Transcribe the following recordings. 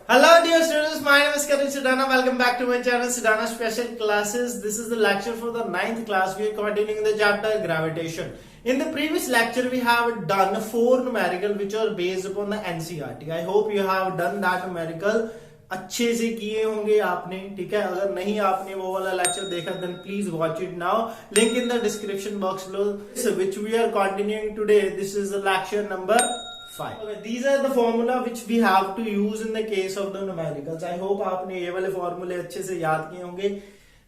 Hello dear students, my name is Karan Sudana. Welcome back to my channel Sudana Special Classes. This is the lecture for the 9th class. We are continuing the chapter Gravitation. In the previous lecture we have done 4 numerical which are based upon the NCERT. I hope you have done that numerical अच्छे से किए होंगे आपने, ठीक है। अगर नहीं आपने वो वाला लेक्चर देखा then please watch it now, link in the description box below, which we are continuing today. This is the lecture number 5. Okay, these are the formula which we have to use in the case of the numericals. I hope आपने ये वाले फॉर्मूले अच्छे से याद किए होंगे.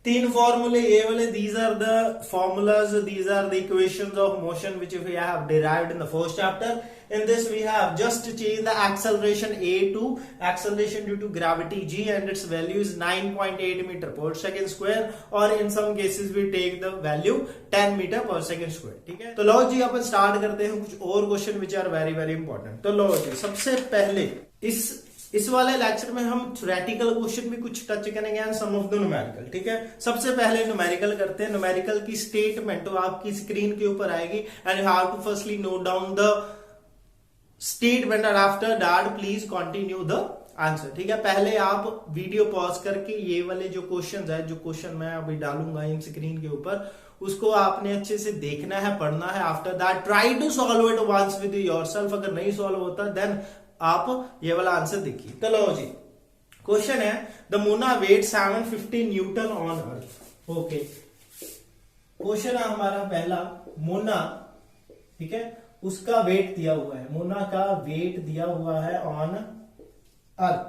3 फॉर्मूले ये वाले, these are the formulas, these are the equations of motion which we have derived in the first chapter. In this we have just changed the acceleration A to acceleration due to gravity G, and its value is 9.8 meter per second square, or in some cases we take the value 10 meter per second square. ठीक है, तो लो जी अपन start करते हैं कुछ और question which are very very important. तो लो जी, सबसे पहले इस वाले लेक्चर में हम थ्योरेटिकल क्वेश्चन भी कुछ टच करेंगे and some of the numerical. ठीक है, सबसे पहले न्यूमेरिकल करते हैं. न्यूमेरिकल की स्टेटमेंट तो आपकी स्क्रीन के ऊपर आएगी and you have to firstly note down the statement and after that please continue the answer. ठीक है, पहले आप वीडियो पॉज करके ये वाले जो क्वेश्चन है, जो क्वेश्चन मैं अभी डालूंगा इन स्क्रीन के ऊपर, उसको आपने अच्छे से देखना है, पढ़ना है. After that try to solve it once with yourself. अगर नहीं सॉल्व होता देन आप ये वाला आंसर देखिए. तो लो जी, क्वेश्चन है the Mona weight 750 newton on earth. Okay, question है हमारा पहला, मोना, ठीक है, उसका वेट दिया हुआ है, मोना का वेट दिया हुआ है ऑन अर्थ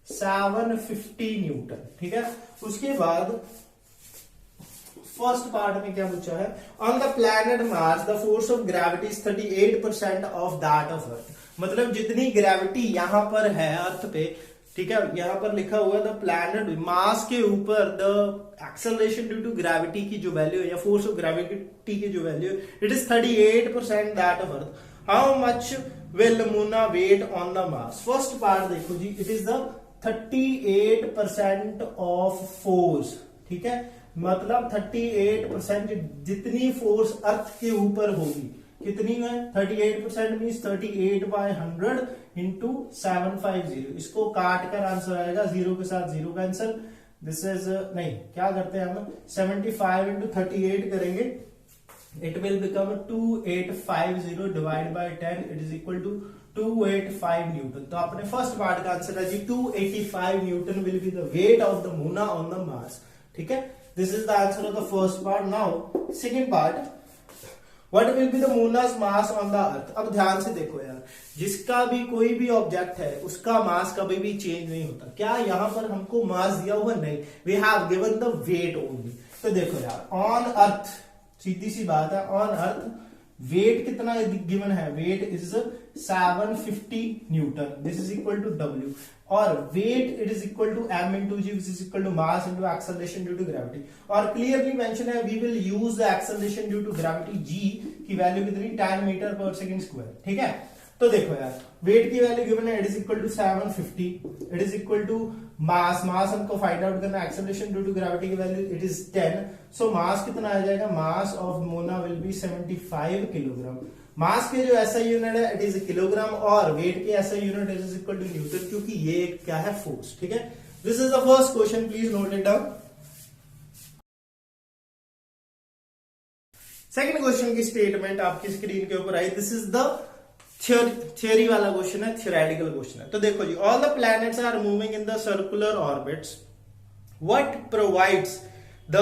750 न्यूटन. ठीक है, उसके बाद फर्स्ट पार्ट में क्या पूछा है, on the planet Mars the force of gravity is 38% of that of अर्थ. मतलब जितनी ग्रेविटी यहां पर है अर्थ पे, ठीक है, यहां पर लिखा हुआ है द प्लैनेट मास के ऊपर the acceleration due to gravity की जो वैल्यू है या फोर्स ऑफ ग्रेविटी की जो वैल्यू है, it is 38% that of earth. How much will Mona weigh on the Mars. First part देखो जी, it is the 38% of force. ठीक है, मतलब 38% जितनी फोर्स अर्थ के ऊपर होगी, कितनी है 38% मीन्स 38/100 इंटू 750. इसको काट कर आंसर आएगा, 0 के साथ 0 कैंसिल. दिस इज नहीं, क्या करते हैं हम 75 इंटू 38 करेंगे, it will become 2850 divide by 10, it is equal to 285 newton. तो आपने फर्स्ट पार्ट का आंसर है जी 285 newton will be the weight of the Mona on the mass. ठीक है, this is the answer of the first part. Now second part, What will be the mona's mass on the earth. अब ध्यान से देखो यार, जिसका भी कोई भी ऑब्जेक्ट है उसका मास कभी भी चेंज नहीं होता. क्या यहां पर हमको मास दिया हुआ? नहीं, we have given the weight only. तो देखो यार, ऑन अर्थ, सीधी सी बात है, ऑन अर्थ वेट कितना गिवन है, weight is 750 newton. This is equal to W, और weight it is equal to m into g, which is equal to mass into acceleration due to gravity. और clearly mention है we will use the acceleration due to gravity g की value कितनी, 10 metre पर second square. ठीक है, तो देखो यार, वेट की वैल्यू गिवन है, it is equal to 750, it is equal to mass हमको फाइंड आउट करना, एक्सेलरेशन ड्यू टू ग्रेविटी की value it is 10. So mass कितना आ जाएगा, mass of Mona will be 75 kilogram. Mass के जो ऐसा यूनिट है इट इज किलोग्राम, और वेट के ऐसा unit is equal to newton, क्योंकि ये क्या है, फोर्स. ठीक है, this is the first question, please note it down. Second question की स्टेटमेंट आपकी स्क्रीन के ऊपर आई. दिस इज द थियोरी वाला क्वेश्चन है, थियोरेटिकल क्वेश्चन है. तो देखो जी, all the planets are moving in the circular orbits. What provides the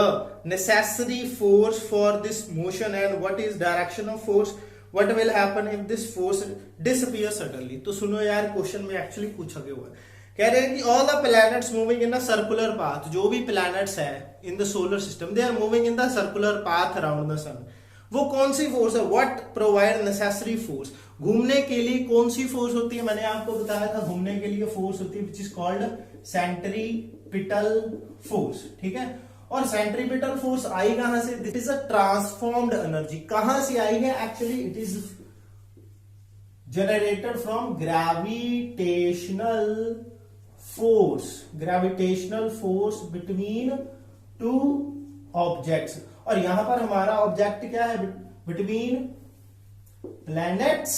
necessary force for this motion and what is direction of force. What will happen if this force disappears suddenly. तो सुनो यार, question में actually पूछा गया हुआ है, कह रहे हैं कि all the planets moving in the circular path. जो भी प्लैनेट्स है in the solar system, they are moving in the circular path around the sun. वो कौन सी फोर्स है, व्हाट प्रोवाइड नेसेसरी फोर्स. घूमने के लिए कौन सी फोर्स होती है, मैंने आपको बताया था घूमने के लिए फोर्स होती है which is called centripetal force. ठीक है, और सेंट्रीपिटल फोर्स आई कहां से, this is a transformed energy. कहां से आई है, actually it is generated from gravitational force. Gravitational force between 2 objects. और यहां पर हमारा ऑब्जेक्ट क्या है, बिटवीन प्लैनेट्स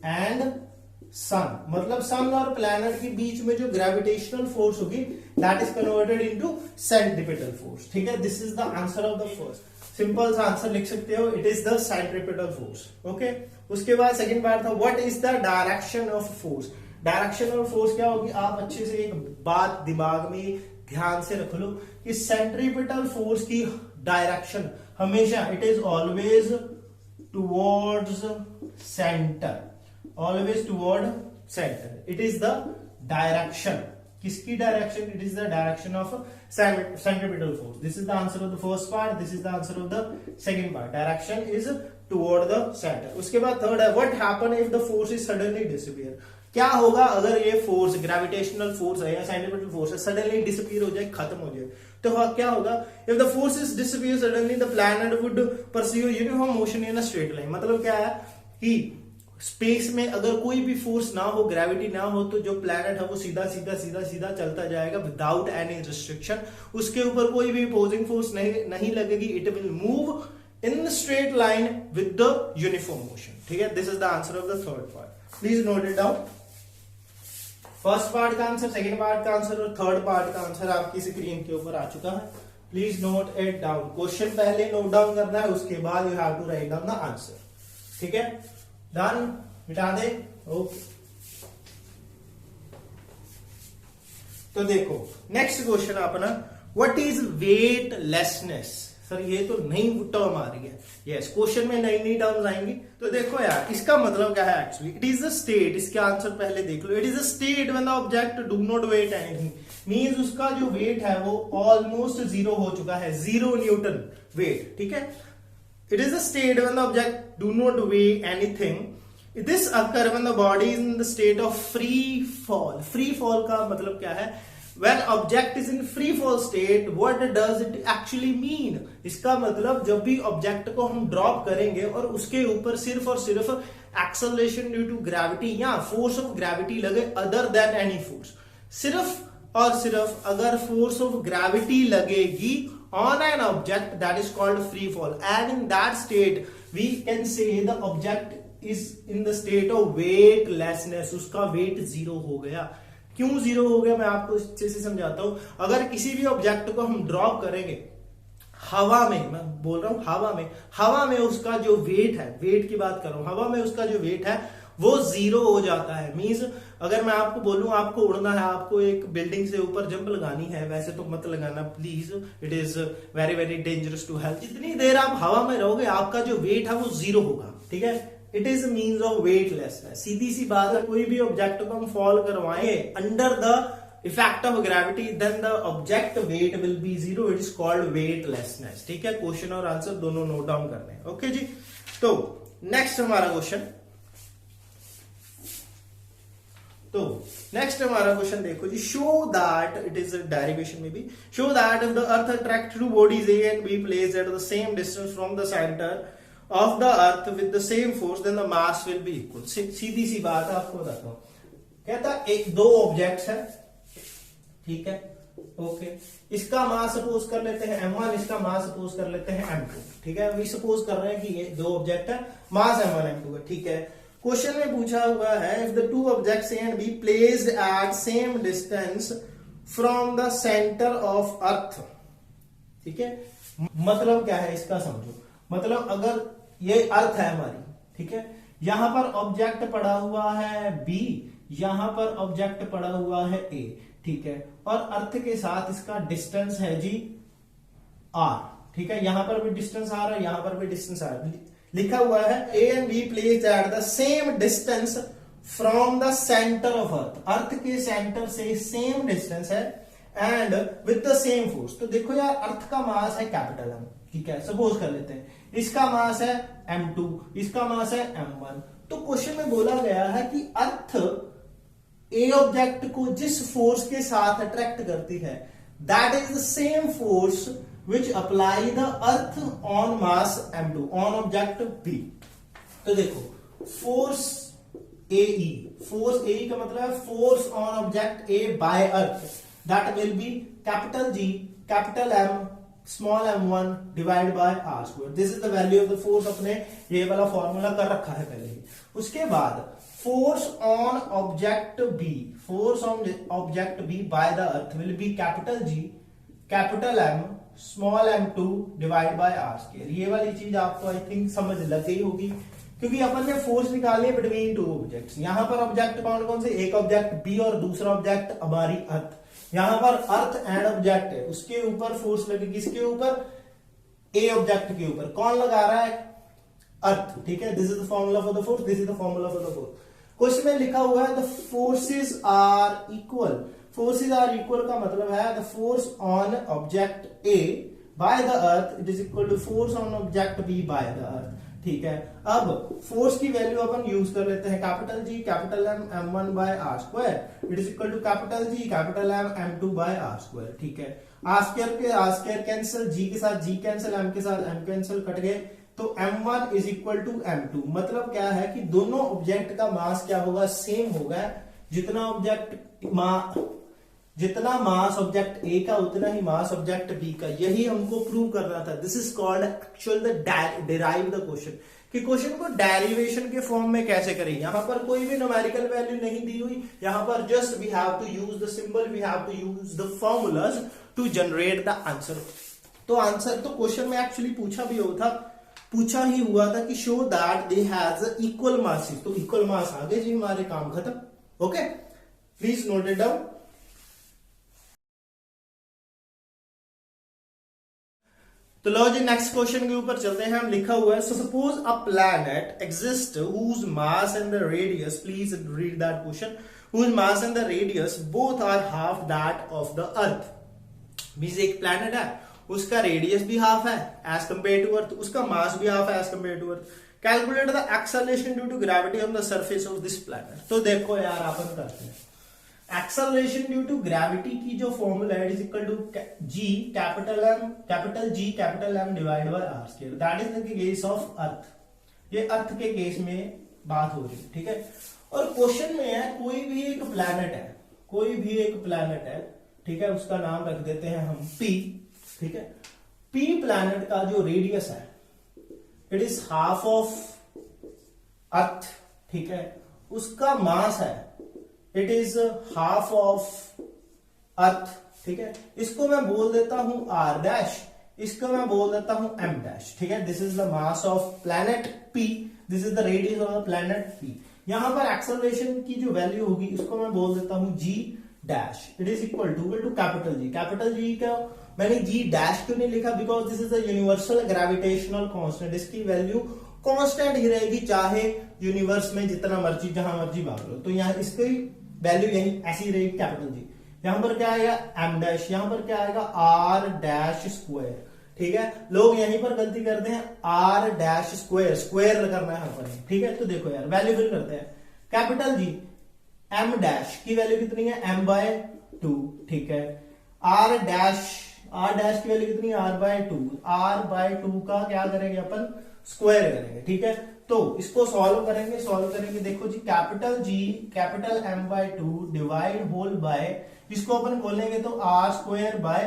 एंड सन, मतलब सन और प्लैनेट के बीच में जो ग्रेविटेशनल फोर्स होगी that is converted into centripetal force. ठीक है, this is the answer of the first. Simple सा आंसर लिख सकते हो, it is the centripetal force. Okay, उसके बाद सेकंड पार्ट था what is the direction of force. Direction of force क्या होगी, आप अच्छे से एक बात दिमाग में ध्यान से रख लो कि सेंट्रीपिटल फोर्स की डायरेक्शन हमेशा it is always towards centre, always toward centre. It is the direction, किसकी direction, it is the direction of centripetal force. This is the answer of the first part, this is the answer of the second part, direction is toward the centre. उसके बाद third है what happen if the force is suddenly disappear. क्या होगा अगर ये force, gravitational force है या centripetal force है, सडनली डिसअपीयर हो जाए, खत्म हो जाए, तो क्या होगा, if the force is disappear suddenly the planet would pursue uniform motion in a straight line. मतलब क्या है कि स्पेस में अगर कोई भी फोर्स ना हो, ग्रेविटी ना हो, तो जो प्लैनेट है वो सीधा सीधा सीधा सीधा चलता जाएगा विदाउट एनी रिस्ट्रिक्शन। उसके ऊपर कोई भी अपोजिंग फोर्स नहीं लगेगी, it will move in straight line with the uniform motion. ठीक है, this is the answer of the third part. Please note it down. First part का आंसर, सेकंड पार्ट का आंसर और थर्ड पार्ट का answer आपकी screen के ऊपर आ चुका है। Please note it down. Question पहले नोट डाउन करना है, उसके बाद you have to write down the answer. ठीक है, डन, मिटा दे। ओके, तो देखो नेक्स्ट क्वेश्चन अपना, व्हाट इज वेटलेसनेस। सर ये तो नई टर्म आ रही है। यस, क्वेश्चन में नई नई टर्म्स आएंगी। तो देखो यार, इसका मतलब क्या है actually, it is a state, इसके आंसर पहले देख लो। It is a state when the object do not wait anything, means उसका जो वेट है वो ऑलमोस्ट जीरो हो चुका है, 0 न्यूटन वेट। ठीक है, it is a state when the object do not wait anything. This occur when the body is in the state of free fall. Free fall का मतलब क्या है, When object is in free fall state, what does it actually mean? इसका मतलब जब भी object को हम ड्रॉप करेंगे और उसके ऊपर सिर्फ और सिर्फ एक्सेलरेशन ड्यू टू ग्रेविटी या फोर्स ऑफ ग्रेविटी लगे अदर देन एनी फोर्स, सिर्फ और सिर्फ अगर फोर्स ऑफ ग्रेविटी लगेगी on an object that is called free fall, and in that state we can say the object is in the state of weightlessness, उसका wait zero हो गया। क्यों zero हो गया, मैं आपको अच्छे से समझाता हूं। अगर किसी भी ऑब्जेक्ट को हम ड्रॉप करेंगे हवा में, मैं बोल रहा हूं हवा में उसका जो वेट है, वेट की बात कर रहा हूं, हवा में उसका जो वेट है वो जीरो हो जाता है। मींस अगर मैं आपको बोलूं आपको उड़ना है, आपको एक बिल्डिंग से ऊपर जंप लगानी है, वैसे तो मत लगाना please, it is very very dangerous to health. जितनी देर आप हवा में रहोगे आपका जो वेट है वो जीरो होगा। ठीक है, it is means of weightlessness. सीधी सी बात है, कोई भी ऑब्जेक्ट को हम फॉल करवाएं under the effect of gravity, then the object weight will be zero, it is called weightlessness. ठीक है, क्वेश्चन और आंसर दोनों नोट डाउन करने हैं। ओके जी, तो नेक्स्ट हमारा क्वेश्चन, देखो जी, show that it is derivation में भी, show that if the earth attract two bodies A and B placed at the same distance from the centre of the earth with the same force, then the mass will be equal। सीधी सी बात है, आपको बताता हूं। कहता एक दो objects है, ठीक है, ओके, इसका मास सपोज कर लेते हैं m1, इसका मास सपोज कर लेते हैं m2। ठीक है, वी सपोज कर रहे हैं कि ये दो ऑब्जेक्ट है, मास m1 m2 है। ठीक है, क्वेश्चन में पूछा हुआ है if the two objects A and B placed eight same distance from the centre of अर्थ। ठीक है, मतलब क्या है इसका समझो। मतलब अगर ये अर्थ है हमारी, ठीक है, यहां पर ऑब्जेक्ट पड़ा हुआ है B, यहां पर ऑब्जेक्ट पड़ा हुआ है A, ठीक है, और अर्थ के साथ इसका डिस्टेंस है जी R। ठीक है, यहां पर भी डिस्टेंस R है, यहां पर भी डिस्टेंस R लिखा हुआ है। A and B placed at the same distance from the centre of earth, earth के सेंटर से सेम डिस्टेंस है, and with the same force. तो देखो यार, अर्थ का मास है कैपिटल M, ठीक है, सपोज कर लेते हैं, इसका मास है m2, इसका मास है m1। तो क्वेश्चन में बोला गया है कि अर्थ ए ऑब्जेक्ट को जिस फोर्स के साथ अट्रैक्ट करती है, that is the same force which apply the earth on mass m2 on object b। तो देखो फोर्स AE, फोर्स AE का मतलब है force on object A by earth, that will be capital G capital M small m1 divide by r square. This is the value of the force. अपने ये वाला formula कर रखा है पहले ही। उसके बाद force on object B, force on object B by the earth will be capital G, capital M, small m2 divide by r square. ये वाली चीज आपको आई थिंक समझ लग गई होगी, क्योंकि अपन ने फोर्स निकाली है बिटवीन टू ऑब्जेक्ट्स। यहां पर ऑब्जेक्ट कौन कौन से, एक ऑब्जेक्ट बी और दूसरा ऑब्जेक्ट हमारी अर्थ। यहां पर अर्थ एंड ऑब्जेक्ट है, उसके ऊपर फोर्स लगेगी, किसके ऊपर, ए ऑब्जेक्ट के ऊपर। कौन लगा रहा है, अर्थ, ठीक है। This is the formula for the force, this is the formula for the force. Question में लिखा हुआ है the forces are equal. Forces are equal का मतलब है the force on object A by the earth it is equal to force on object B by the earth, ठीक है। अब फोर्स की वैल्यू अपन यूज कर लेते हैं, capital G capital M m1 by are square it is equal to capital G capital M m2 by are square, ठीक है। Are square cancel, जी के साथ जी कैंसिल, एम के साथ एम कैंसिल, कट गए, तो m1 is equal to m2। मतलब क्या है कि दोनों ऑब्जेक्ट का मास क्या होगा, सेम होगा। जितना मास ऑब्जेक्ट ए का उतना ही मास ऑब्जेक्ट बी का। यही हमको प्रूव करना था। This is called actual derive the question, कि क्वेश्चन को डेरिवेशन के फॉर्म में कैसे करें। यहां पर कोई भी न्यूमेरिकल वैल्यू नहीं दी हुई, यहां पर just we have to use the symbol, we have to use the formulas to generate the answer. तो आंसर तो क्वेश्चन में एक्चुअली पूछा ही हुआ था कि show that they has equal masses. तो इक्वल मास आ गए जी, हमारे काम खत्म। Okay, please note it down. तो लो जी नेक्स्ट क्वेश्चन के ऊपर चलते हैं हम। लिखा हुआ है so suppose a planet exist whose mass and the radius, please read that question, whose mass and the radius both are half that of the earth. Means एक प्लैनेट है, उसका रेडियस भी हाफ है एज कंपेयर टू अर्थ, उसका मास भी half है as compare to earth. Calculate the acceleration due to gravity on the surface of this planet. तो देखो यार, अपन करते हैं एक्सेलरेशन ड्यू टू ग्रेविटी की जो फॉर्मूला है is equal to G capital G capital M divide by are square. That is the case of earth. ये earth के केस में बात हो रही है, ठीक है। और क्वेश्चन में है कोई भी एक प्लैनेट है, ठीक है, उसका नाम रख देते हैं हम पी, ठीक है। पी प्लैनेट का जो रेडियस है it is half of earth, ठीक है। उसका मास है it is half of earth, ठीक है। इसको मैं बोल देता हूं आर डैश, इसको मैं बोल देता हूं एम डैश, ठीक है। This is the mass of planet P, this is the radius of the planet P. यहां पर एक्सेलरेशन की जो वैल्यू होगी इसको मैं बोल देता हूं G dash, it is equal to capital G. Capital G का मैंने जी डैश क्यों नहीं लिखा, because this is the universal gravitational constant. इसकी वैल्यू कांस्टेंट ही रहेगी, चाहे यूनिवर्स में जितना मर्जी जहां मर्जी भाग लो। तो यहाँ इसकी वैल्यू यही ऐसी रहेगी, कैपिटल जी। यहां पर क्या आएगा एम डैश, यहां पर क्या आएगा आर डैश स्क्वायर, ठीक है। लोग यहीं पर गलती करते हैं, आर डैश स्क्वायर करना है अपन, ठीक है। तो देखो यार वैल्यू फिर करते हैं, कैपिटल जी एम डैश की वैल्यू कितनी है m बाय 2, ठीक है। आर डैश की वैल्यू कितनी है r बाय 2, r बाय 2 का क्या करेंगे अपन, स्क्वायर करेंगे, ठीक है। तो इसको सॉल्व करेंगे। देखो G capital G capital m by 2 divide whole by, इसको अपन खोलेंगे तो r स्क्वायर बाय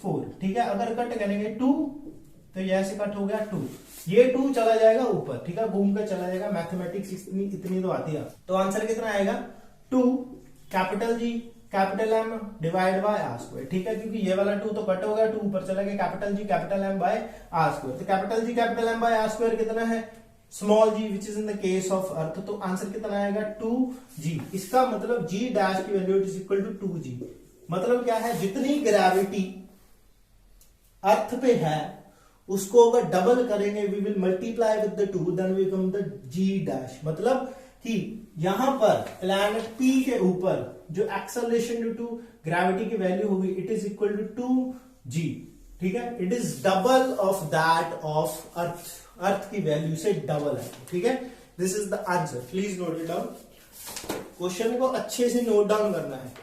4, ठीक है। अगर कट करेंगे 2 तो ये ऐसे कट हो गया 2, ये 2 चला जाएगा ऊपर, ठीक है, घूम कर चला जाएगा। मैथमेटिक्स इतनी तो आती है। तो आंसर कितना आएगा 2 capital G capital M divide by are square, ठीक है। क्योंकि ये वाला 2 तो कट हो गया, 2 ऊपर चला गया, capital G capital M by are square. तो capital G capital M by are square कितना है, small g which is in the case of earth. तो आंसर कितना आएगा 2g। इसका मतलब g डैश की value is equal to 2g। मतलब क्या है, जितनी ग्रेविटी अर्थ पे है उसको अगर डबल करेंगे we will multiply with the 2 then we come the g dash. मतलब कि यहां पर प्लैनेट P के ऊपर जो एक्सेलरेशन ड्यू टू ग्रेविटी की वैल्यू होगी it is equal to 2g, ठीक है। It is double of that of earth की वैल्यू से डबल है, ठीक है। This is the answer, please note it down. Question को अच्छे से नोट डाउन करना है,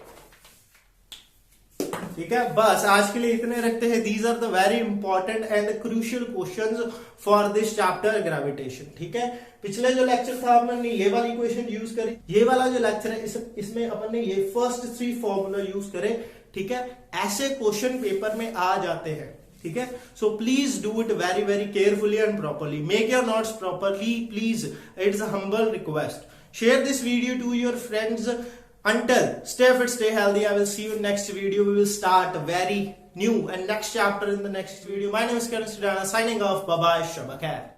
ठीक है। बस आज के लिए इतने रखते हैं। These are the very important and crucial questions for this chapter gravitation, ठीक है। पिछले जो लेक्चर था अपन ने ये वाली इक्वेशन यूज करी, ये वाला जो लेक्चर है इसमें अपन ने ये फर्स्ट 3 फॉर्मूला यूज करे, ठीक है। ऐसे क्वेश्चन पेपर में आ जाते हैं, ठीक है। So please do it very very carefully and properly, make your notes properly please, it's a humble request. Share this video to your friends. Until stay fit, stay healthy. I will see you in next video. We will start a very new and next chapter in the next video. My name is Karan Sudana signing off. Bye bye. Shabakar.